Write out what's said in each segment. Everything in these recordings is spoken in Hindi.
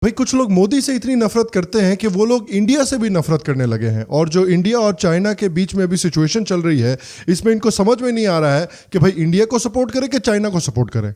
भाई कुछ लोग मोदी से इतनी नफरत करते हैं कि वो लोग इंडिया से भी नफरत करने लगे हैं। और जो इंडिया और चाइना के बीच में अभी सिचुएशन चल रही है, इसमें इनको समझ में नहीं आ रहा है कि भाई इंडिया को सपोर्ट करे कि चाइना को सपोर्ट करे।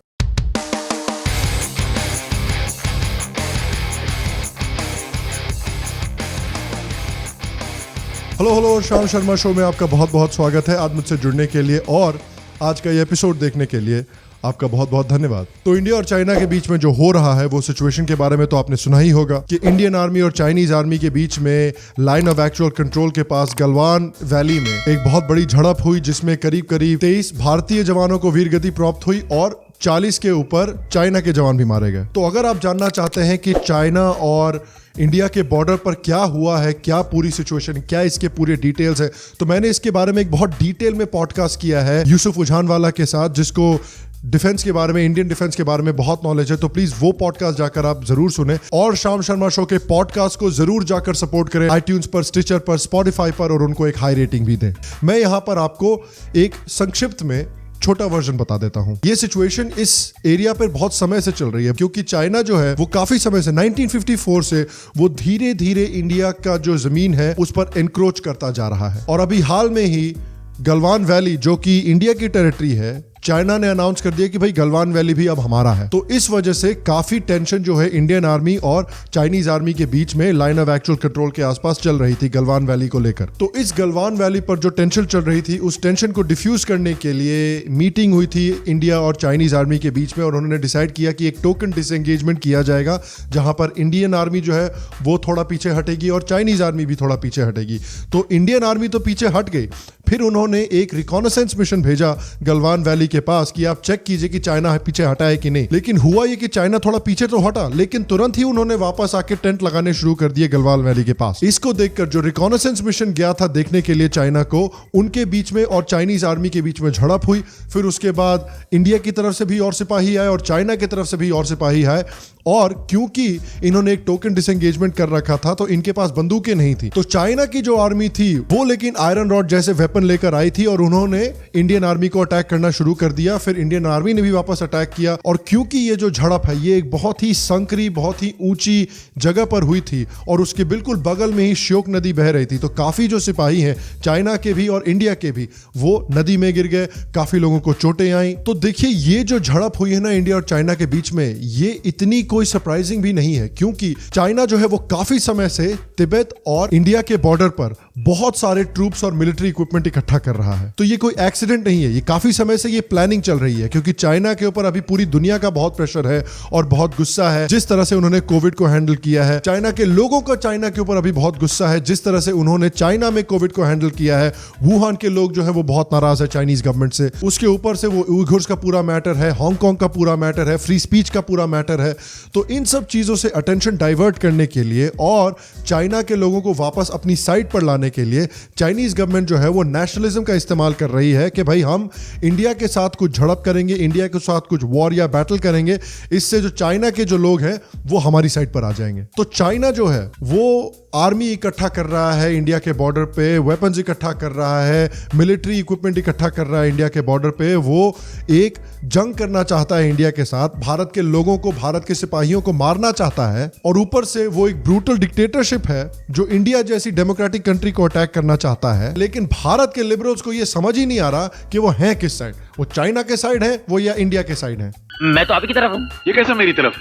हेलो श्याम शर्मा शो में आपका बहुत बहुत स्वागत है। आज मुझसे जुड़ने के लिए और आज का ये एपिसोड देखने के लिए आपका बहुत बहुत धन्यवाद। तो इंडिया और चाइना के बीच में जो हो रहा है वो सिचुएशन के बारे में तो आपने सुना ही होगा कि इंडियन आर्मी और चाइनीज आर्मी के बीच में लाइन ऑफ एक्चुअल कंट्रोल के पास गलवान वैली में एक बहुत बड़ी झड़प हुई, जिसमें करीब करीब 23 भारतीय जवानों को वीरगति प्राप्त हुई और 40 के ऊपर चाइना के जवान भी मारे गए। तो अगर आप जानना चाहते हैं कि चाइना और इंडिया के बॉर्डर पर क्या हुआ है, क्या पूरी सिचुएशन, क्या इसके पूरे डिटेल्स है, तो मैंने इसके बारे में एक बहुत डिटेल में पॉडकास्ट किया है यूसुफ उझानवाला के साथ, जिसको डिफेंस के बारे में, इंडियन डिफेंस के बारे में बहुत नॉलेज है। तो प्लीज वो पॉडकास्ट जाकर आप जरूर सुने और श्याम शर्मा शो के पॉडकास्ट को जरूर जाकर सपोर्ट करें iTunes पर, स्टिचर पर, स्पॉटिफाई पर, और उनको एक हाई रेटिंग भी दें। मैं यहां पर आपको एक संक्षिप्त में छोटा वर्जन बता देता हूं। ये सिचुएशन इस एरिया पर बहुत समय से चल रही है, क्योंकि चाइना जो है वो काफी समय से 1954 से वो धीरे धीरे इंडिया का जो जमीन है उस पर एनक्रोच करता जा रहा है। और अभी हाल में ही गलवान वैली, जो कि इंडिया की टेरिटरी है, चाइना ने अनाउंस कर दिया कि भाई गलवान वैली भी अब हमारा है। तो इस वजह से काफी टेंशन जो है इंडियन आर्मी और चाइनीज आर्मी के बीच में लाइन ऑफ एक्चुअल कंट्रोल के आसपास चल रही थी गलवान वैली को लेकर। तो इस गलवान वैली पर जो टेंशन चल रही थी, उस टेंशन को डिफ्यूज करने के लिए मीटिंग हुई थी इंडिया और चाइनीज आर्मी के बीच में, और उन्होंने डिसाइड किया कि एक टोकन डिसएंगेजमेंट किया जाएगा, जहां पर इंडियन आर्मी जो है वो थोड़ा पीछे हटेगी और चाइनीज आर्मी भी थोड़ा पीछे हटेगी। तो इंडियन आर्मी तो पीछे हट गई, फिर उन्होंने एक रिकॉनेसेंस मिशन भेजा गलवान वैली के पास कि आप चेक कीजिए कि चाइना पीछे हटा है कि नहीं। लेकिन हुआ ये कि चाइना थोड़ा पीछे तो हटा, लेकिन तुरंत ही उन्होंने वापस आके टेंट लगाने शुरू कर दिए गलवान वैली के पास। इसको देखकर जो रिकॉनेसेंस मिशन गया था देखने के लिए चाइना को, उनके बीच में और चाइनीज आर्मी के बीच में झड़प हुई। फिर उसके बाद इंडिया की तरफ से भी और सिपाही आए और चाइना की तरफ से भी और सिपाही आए, और क्योंकि इन्होंने एक टोकन डिसएंगेजमेंट कर रखा था तो इनके पास बंदूकें नहीं थी। तो चाइना की जो आर्मी थी वो लेकिन आयरन रॉड जैसे वेपन लेकर आई थी और उन्होंने इंडियन आर्मी को अटैक करना शुरू कर दिया। फिर इंडियन आर्मी ने भी वापस अटैक किया, और क्योंकि ये जो झड़प है ये एक बहुत ही संकरी, बहुत ही ऊंची जगह पर हुई थी और उसके बिल्कुल बगल में ही श्योक नदी बह रही थी, तो काफी जो सिपाही हैं चाइना के भी और इंडिया के भी, वो नदी में गिर गए, काफी लोगों को चोटें आई। तो देखिए, ये जो झड़प हुई है ना इंडिया और चाइना के बीच में, ये इतनी कोई सरप्राइजिंग भी नहीं है, क्योंकि चाइना जो है वो काफी समय से तिब्बत और इंडिया के बॉर्डर पर बहुत सारे ट्रूप्स और मिलिट्री इक्विपमेंट इकट्ठा कर रहा है। तो ये कोई एक्सीडेंट नहीं है, ये काफी समय से ये प्लानिंग चल रही है, क्योंकि चाइना के ऊपर अभी पूरी दुनिया का बहुत प्रेशर है और बहुत गुस्सा है जिस तरह से उन्होंने कोविड को हैंडल किया है। चाइना के लोगों का चाइना के ऊपर अभी बहुत गुस्सा है जिस तरह से उन्होंने चाइना में कोविड को हैंडल किया है। वुहान के लोग जो है वो बहुत नाराज है चाइनीज गवर्नमेंट से। उसके ऊपर से वो उइघुर्स का पूरा मैटर है, हांगकांग का पूरा मैटर है, फ्री स्पीच का पूरा मैटर है। तो इन सब चीजों से अटेंशन डाइवर्ट करने के लिए और चाइना के लोगों को वापस अपनी साइड पर लाने के लिए चाइनीज गवर्नमेंट जो है वो नेशनलिज्म का इस्तेमाल कर रही है कि भाई हम इंडिया के साथ कुछ झड़प करेंगे, इंडिया के साथ कुछ वॉर या बैटल करेंगे, इससे जो चाइना के जो लोग हैं वो हमारी साइड पर आ जाएंगे। तो चाइना जो है वो आर्मी इकट्ठा कर रहा है इंडिया के बॉर्डर पे, वेपन्स इकट्ठा कर रहा है, मिलिट्री इक्विपमेंट इकट्ठा कर रहा है इंडिया के बॉर्डर पे। वो एक जंग करना चाहता है इंडिया के साथ, भारत के लोगों को, भारत के सिपाहियों को मारना चाहता है, और ऊपर से वो एक ब्रूटल डिक्टेटरशिप है जो इंडिया जैसी डेमोक्रेटिक कंट्री को अटैक करना चाहता है। लेकिन भारत के लिबरल्स को ये समझ ही नहीं आ रहा कि वो हैं किस साइड, वो चाइना के साइड है वो या इंडिया के साइड है। मैं तो आप ही की तरफ हूँ। ये कैसे मेरी तरफ?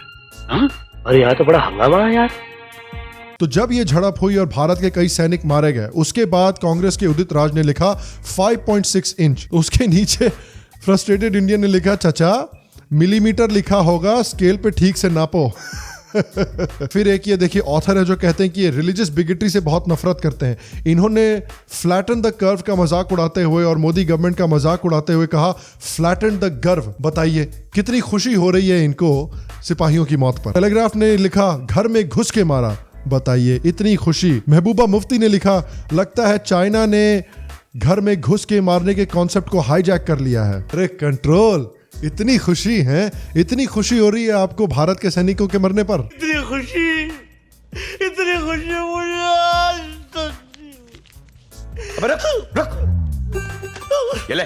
अरे यहाँ तो बड़ा हंगामा है यार। तो जब ये झड़प हुई और भारत के कई सैनिक मारे गए, उसके बाद कांग्रेस के उदित राज ने लिखा 5.6 इंच, उसके नीचे फ्रस्ट्रेटेड इंडियन ने लिखा चाचा मिलीमीटर लिखा होगा, स्केल पे ठीक से नापो। फिर एक ये देखिए ऑथर है जो कहते हैं कि ये रिलीजियस बिगेटरी से बहुत नफरत करते हैं। इन्होंने फ्लैटन द कर्व का मजाक उड़ाते हुए और मोदी गवर्नमेंट का मजाक उड़ाते हुए कहा फ्लैटन द गर्व। बताइए कितनी खुशी हो रही है इनको सिपाहियों की मौत पर। टेलीग्राफ ने लिखा घर में घुस के मारा। बताइए इतनी खुशी। महबूबा मुफ्ती ने लिखा लगता है चाइना ने घर में घुस के मारने के कॉन्सेप्ट को हाईजैक कर लिया है। अरे कंट्रोल, इतनी खुशी है, इतनी खुशी हो रही है आपको भारत के सैनिकों के मरने पर। इतनी खुशी मुझे आज तक। अबे रुक, ये ले।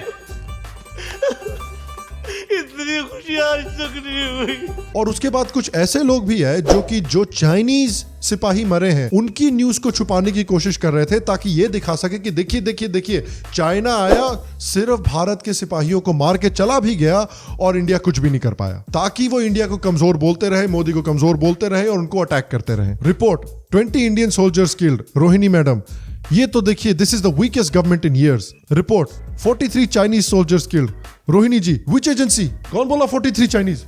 इतनी खुशी आज तक नहीं हुई। और उसके बाद कुछ ऐसे लोग भी हैं जो चाइनीज सिपाही मरे हैं उनकी न्यूज को छुपाने की कोशिश कर रहे थे ताकि ये दिखा सके कि देखिए देखिए देखिए चाइना आया, सिर्फ भारत के सिपाहियों को मार के चला भी गया और इंडिया कुछ भी नहीं कर पाया, ताकि वो इंडिया को कमजोर बोलते रहे, मोदी को कमजोर बोलते रहे और उनको अटैक करते रहे। Report 20 Indian soldiers killed, Rohini madam. ये तो देखिए, this is the weakest government in years. Report 43 Chinese soldiers killed. Rohini ji, which agency? कौन बोला 43 चाइनीज?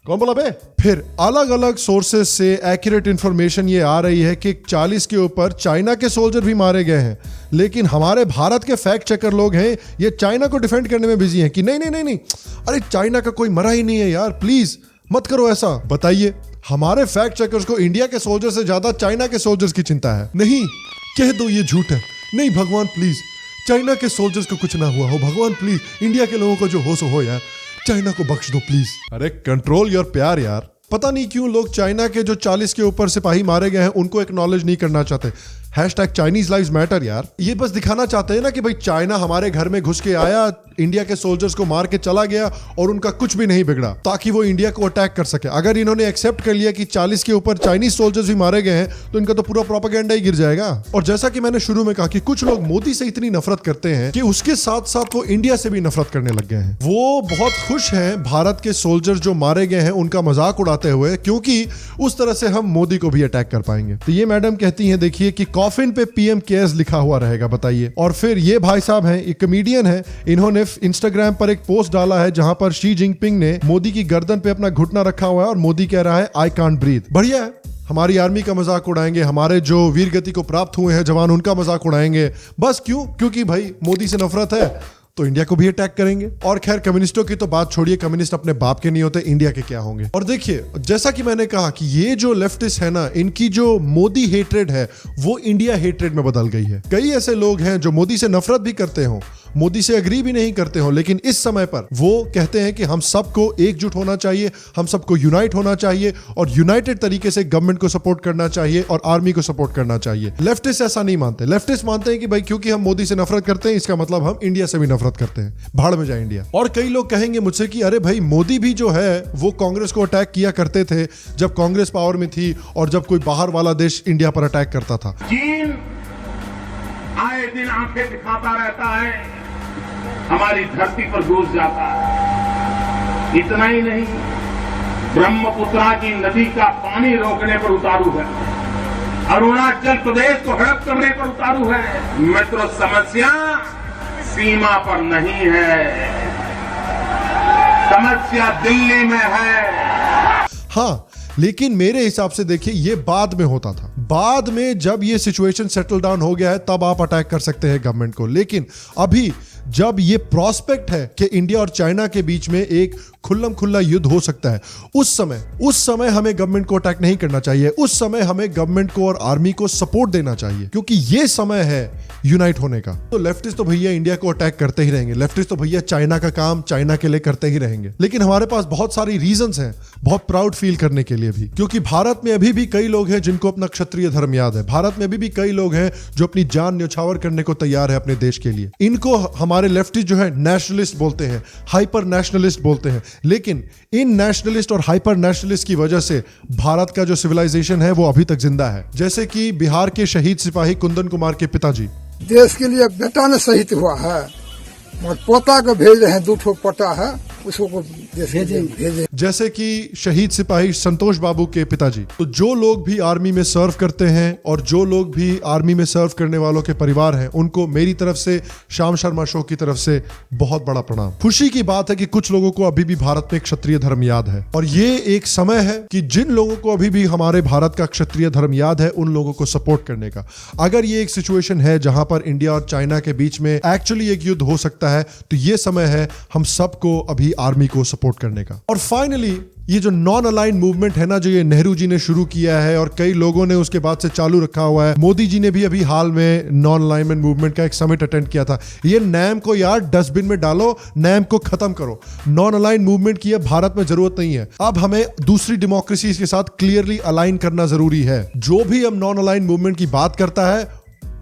कौन बोला बे? फिर अलग अलग सोर्सेस से एक्यूरेट इंफॉर्मेशन ये आ रही है कि 40 के ऊपर चाइना के सोल्जर भी मारे गए हैं, लेकिन हमारे भारत के फैक्ट चेकर लोग हैं ये चाइना को डिफेंड करने में बिजी हैं कि नहीं नहीं नहीं नहीं, अरे चाइना का कोई मरा ही नहीं है यार, प्लीज मत करो ऐसा। बताइए, हमारे फैक्ट चेकर्स को इंडिया के सोल्जर से ज्यादा चाइना के सोल्जर्स की चिंता है। नहीं, कह दो ये झूठ है। नहीं भगवान प्लीज, चाइना के सोल्जर्स को कुछ ना हुआ हो, भगवान प्लीज, इंडिया के लोगों को जो हो सो हो यार, चाइना को बख्श दो प्लीज। अरे कंट्रोल योर प्यार यार। पता नहीं क्यों लोग चाइना के जो 40 के ऊपर सिपाही मारे गए हैं उनको एक्नॉलेज नहीं करना चाहते। #चाइनीज लाइव्स मैटर यार। ये बस दिखाना चाहते हैं ना कि भाई चाइना हमारे घर में घुस के आया, इंडिया के सोल्जर्स को मार के चला गया और उनका कुछ भी नहीं बिगड़ा, ताकि वो इंडिया को अटैक कर सके। अगर इन्होंने एक्सेप्ट कर लिया कि 40 के ऊपर चाइनीज सोल्जर्स भी मारे गए हैं तो इनका तो पूरा प्रोपेगेंडा ही गिर जाएगा। और जैसा कि मैंने शुरू में कहा कि कुछ लोग मोदी से इतनी नफरत करते हैं कि उसके साथ साथ वो इंडिया से भी नफरत करने लग गए हैं। वो बहुत खुश हैं भारत के सोल्जर्स जो मारे गए हैं उनका मजाक उड़ाते हुए, क्योंकि उस तरह से हम मोदी को भी अटैक कर पाएंगे। तो ये मैडम कहती हैं देखिए कि कॉफिन पे PM केयर्स लिखा हुआ रहेगा, बताइए। और फिर ये भाई साहब हैं, एक कॉमेडियन है, इन्होंने इंस्टाग्राम पर एक पोस्ट डाला है जहां पर शी जिनपिंग ने मोदी की गर्दन पे अपना घुटना रखा हुआ है और मोदी कह रहा है आई कांट ब्रीथ। बढ़िया है, हमारी आर्मी का मजाक उड़ाएंगे, हमारे जो वीर गति को प्राप्त हुए हैं जवान उनका मजाक उड़ाएंगे। बस क्यों? क्योंकि भाई मोदी से नफरत है तो इंडिया को भी अटैक करेंगे। और खैर कम्युनिस्टों की तो बात छोड़िए, कम्युनिस्ट अपने बाप के नहीं होते, इंडिया के क्या होंगे। और देखिए, जैसा कि मैंने कहा कि ये जो लेफ्टिस्ट है ना, इनकी जो मोदी हेट्रेड है वो इंडिया हेट्रेड में बदल गई है। कई ऐसे लोग हैं जो मोदी से नफरत भी करते हो, मोदी से एग्री भी नहीं करते हो, लेकिन इस समय पर वो कहते हैं कि हम सबको एकजुट होना चाहिए, हम सबको यूनाइट होना चाहिए और यूनाइटेड तरीके से गवर्नमेंट को सपोर्ट करना चाहिए और आर्मी को सपोर्ट करना चाहिए। लेफ्टिस्ट ऐसा नहीं मानते। लेफ्टिस्ट मानते हैं कि भाई क्योंकि हम मोदी से नफरत करते हैं इसका मतलब हम इंडिया से भी नफरत करते हैं, भाड़ में जाए इंडिया। और कई लोग कहेंगे मुझसे कि अरे भाई मोदी भी जो है वो कांग्रेस को अटैक किया करते थे जब कांग्रेस पावर में थी और जब कोई बाहर वाला देश इंडिया पर अटैक करता था। चीन आए दिन आंखें दिखाता रहता है, हमारी धरती पर घुस जाता है। इतना ही नहीं, ब्रह्मपुत्रा की नदी का पानी रोकने पर उतारू है, अरुणाचल प्रदेश को हड़प करने पर उतारू है। मित्रों, समस्या सीमा पर नहीं है, समस्या दिल्ली में है। हाँ, लेकिन मेरे हिसाब से देखिए ये बाद में होता था। बाद में जब ये सिचुएशन सेटल डाउन हो गया है तब आप अटैक कर सकते हैं गवर्नमेंट को, लेकिन अभी जब ये प्रोस्पेक्ट है कि इंडिया और चाइना के बीच में एक खुल्लम खुल्ला युद्ध हो सकता है, उस समय हमें गवर्नमेंट को अटैक नहीं करना चाहिए। उस समय हमें गवर्नमेंट को और आर्मी को सपोर्ट देना चाहिए, क्योंकि ये समय है यूनाइट होने का। तो लेफ्टिस्ट तो भैया इंडिया को अटैक करते ही रहेंगे, लेफ्टिस्ट तो भैया चाइना का काम चाइना के लिए करते ही रहेंगे। लेकिन हमारे पास बहुत सारी रीजंस हैं बहुत प्राउड फील करने के लिए भी, क्योंकि भारत में अभी भी कई लोग हैं जिनको अपना क्षत्रिय धर्म याद है। भारत में अभी भी कई लोग हैं जो अपनी जान न्यौछावर करने को तैयार है अपने देश के लिए। इनको हमारे लेफ्टिस्ट जो है नेशनलिस्ट बोलते हैं, हाइपर नेशनलिस्ट बोलते हैं, लेकिन इन नेशनलिस्ट और हाइपर नेशनलिस्ट की वजह से भारत का जो सिविलाइजेशन है वो अभी तक जिंदा है। जैसे कि बिहार के शहीद सिपाही कुंदन कुमार के पिताजी। देश के लिए बेटा ने शहीद हुआ है और पोता को भेज रहे हैं, 2 ठो पोता है उसको भेजे। जैसे कि शहीद सिपाही संतोष बाबू के पिताजी। तो जो लोग भी आर्मी में सर्व करते हैं और जो लोग भी आर्मी में सर्व करने वालों के परिवार हैं, उनको मेरी तरफ से, श्याम शर्मा शो की तरफ से बहुत बड़ा प्रणाम। खुशी की बात है कि कुछ लोगों को अभी भी भारत में क्षत्रिय धर्म याद है, और ये एक समय है कि जिन लोगों को अभी भी हमारे भारत का क्षत्रिय धर्म याद है उन लोगों को सपोर्ट करने का। अगर ये एक सिचुएशन है जहां पर इंडिया और चाइना के बीच में एक्चुअली एक युद्ध हो सकता है, तो ये समय है हम सबको अभी आर्मी को सपोर्ट करने का। और फाइनली ये जो नॉन अलाइन मूवमेंट है ना, जो ये नेहरू जी ने शुरू किया है और कई लोगों ने उसके बाद से चालू रखा हुआ है। मोदी जी ने भी अभी हाल में नॉन अलाइनमेंट मूवमेंट का एक समिट अटेंड किया था। ये नैम को यार डस्टबिन में डालो, नैम को खत्म करो। नॉन अलाइन मूवमेंट की भारत में जरूरत नहीं है। अब हमें दूसरी डेमोक्रेसी के साथ क्लियरली अलाइन करना जरूरी है। जो भी अब नॉन अलाइन मूवमेंट की बात करता है,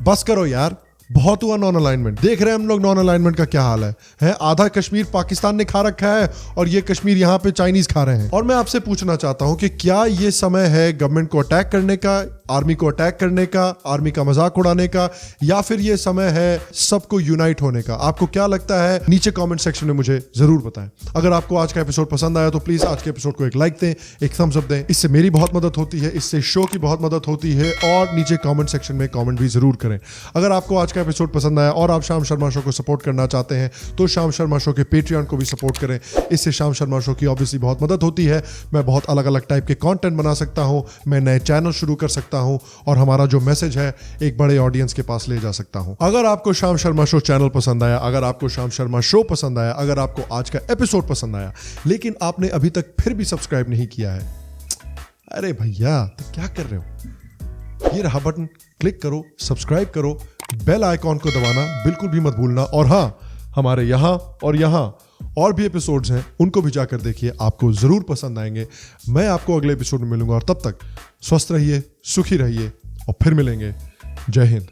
बस करो यार, बहुत हुआ नॉन अलाइनमेंट, देख रहे हैं हम लोग नॉन अलाइनमेंट का क्या हाल है आधा कश्मीर पाकिस्तान ने खा रखा है और ये कश्मीर यहाँ पे चाइनीज खा रहे हैं। और मैं आपसे पूछना चाहता हूं कि क्या ये समय है गवर्नमेंट को अटैक करने का, आर्मी को अटैक करने का, आर्मी का मजाक उड़ाने का, या फिर ये समय है सबको यूनाइट होने का? आपको क्या लगता है नीचे कमेंट सेक्शन में मुझे जरूर बताएं। अगर आपको आज का एपिसोड पसंद आया तो प्लीज आज के एपिसोड को एक लाइक दें, एक थम्स अप दें, इससे मेरी बहुत मदद होती है, इससे शो की बहुत मदद होती है। और नीचे कमेंट सेक्शन में कमेंट भी जरूर करें। अगर आपको आज का एपिसोड पसंद आया और आप श्याम शर्मा शो को सपोर्ट करना चाहते हैं तो श्याम शर्मा शो के पेट्रियन को भी सपोर्ट करें, इससे श्याम शर्मा शो की ऑब्वियसली बहुत मदद होती है। मैं बहुत अलग अलग टाइप के कंटेंट बना सकता हूं, मैं नए चैनल शुरू कर सकता हूं और हमारा जो मैसेज है एक बड़े ऑडियंस के पास ले जा सकता हूं। अगर आपको श्याम शर्मा शो चैनल पसंद आया, अगर आपको श्याम शर्मा शो पसंद आया, अगर आपको आज का एपिसोड पसंद आया लेकिन आपने अभी तक फिर भी सब्सक्राइब नहीं किया है, अरे भैया तो क्या कर रहे हो? ये रहा बटन, क्लिक करो, सब्सक्राइब करो, बेल आइकॉन को दबाना बिल्कुल भी मत भूलना। और हाँ, हमारे यहाँ और भी एपिसोड्स हैं, उनको भी जाकर देखिए, आपको जरूर पसंद आएंगे। मैं आपको अगले एपिसोड में मिलूंगा और तब तक स्वस्थ रहिए, सुखी रहिए और फिर मिलेंगे। जय हिंद।